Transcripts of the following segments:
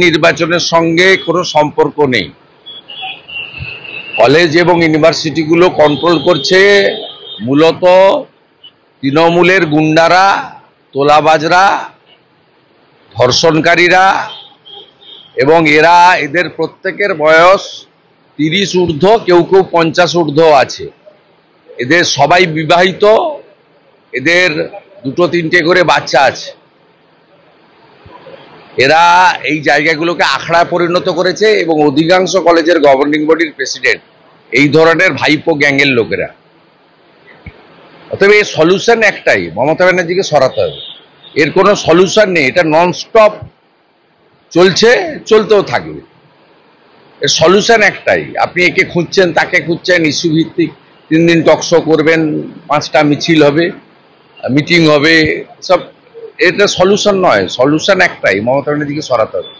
নির্বাচনের সঙ্গে কোনো সম্পর্ক নেই। কলেজ এবং ইউনিভার্সিটিগুলো কন্ট্রোল করছে মূলত তৃণমূলের গুন্ডারা, তোলাবাজরা, ধর্ষণকারীরা, এবং এদের প্রত্যেকের বয়স 30 ঊর্ধ্ব, কেউ কেউ 50 ঊর্ধ্ব আছে। এদের সবাই বিবাহিত, এদের 2-3টে করে বাচ্চা আছে। এরা এই জায়গাগুলোকে আখড়া পরিণত করেছে এবং অধিকাংশ কলেজের গভর্নিং বডির প্রেসিডেন্ট এই ধরনের ভাইপো গ্যাংয়ের লোকেরা। অতএব এর সলিউশন একটাই, মমতা ব্যানার্জিকে সরাতে হবে। এর কোনো সলিউশন নেই, এটা ননস্টপ চলছে, চলতেও থাকবে। এর সলিউশন একটাই, আপনি একে খুঁজছেন, তাকে খুঁজছেন, ইস্যু ভিত্তিক 3 দিন টকশো করবেন, 5টা মিছিল হবে, মিটিং হবে, সব এটা সলিউশন নয়। সলিউশন একটাই, মমতা ব্যানার্জিকে সরাতে হবে।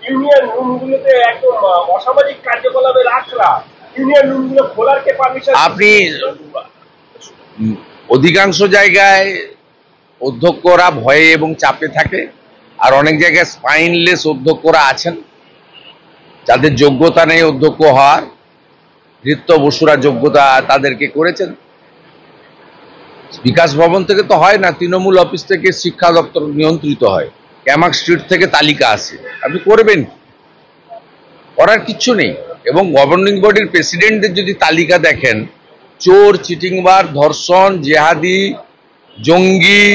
ইউনিয়ন রুমগুলোতে একদম অসামাজিক কার্যকলাপের আখড়া, ইউনিয়ন রুমগুলো খোলার কে পারমিশন? আপনি অধিকাংশ জায়গায় অধ্যক্ষরা ভয়ে এবং চাপে থাকে, আর অনেক জায়গায় স্পাইনলেস অধ্যক্ষরা আছেন যাদের যোগ্যতা নেই অধ্যক্ষ হওয়ার। ধৃত্য বসুরা যোগ্যতা তাদেরকে করেছেন। বিকাশ ভবন থেকে তো হয় না, তৃণমূল অফিস থেকে শিক্ষা দপ্তর নিয়ন্ত্রিত হয়। ক্যামাক স্ট্রিট থেকে তালিকা আসে, আপনি করবেন, করার কিচ্ছু নেই। এবং গভর্নিং বডির প্রেসিডেন্টদের যদি তালিকা দেখেন, চোর, চিটিংবার, ধর্ষণ, জেহাদি, জঙ্গি,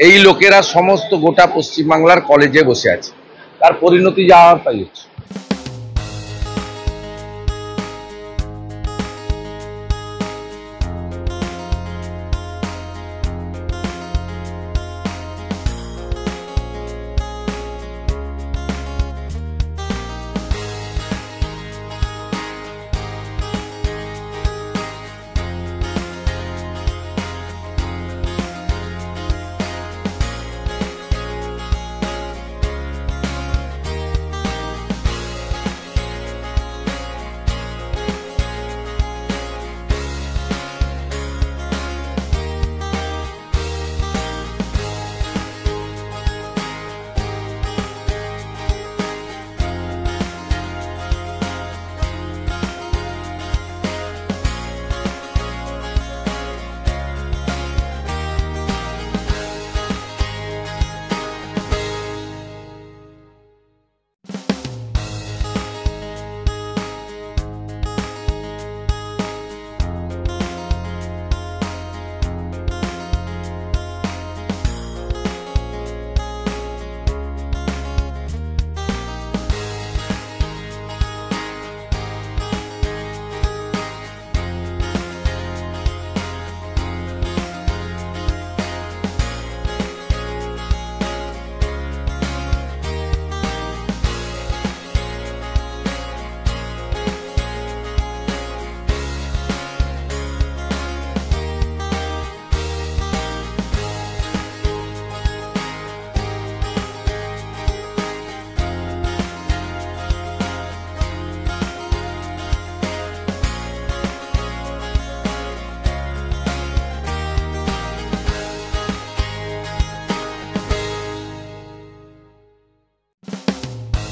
এই লোকেরা সমস্ত গোটা পশ্চিমবাংলার কলেজে বসে আছে। তার পরিণতি যাওয়ার তাই হচ্ছে।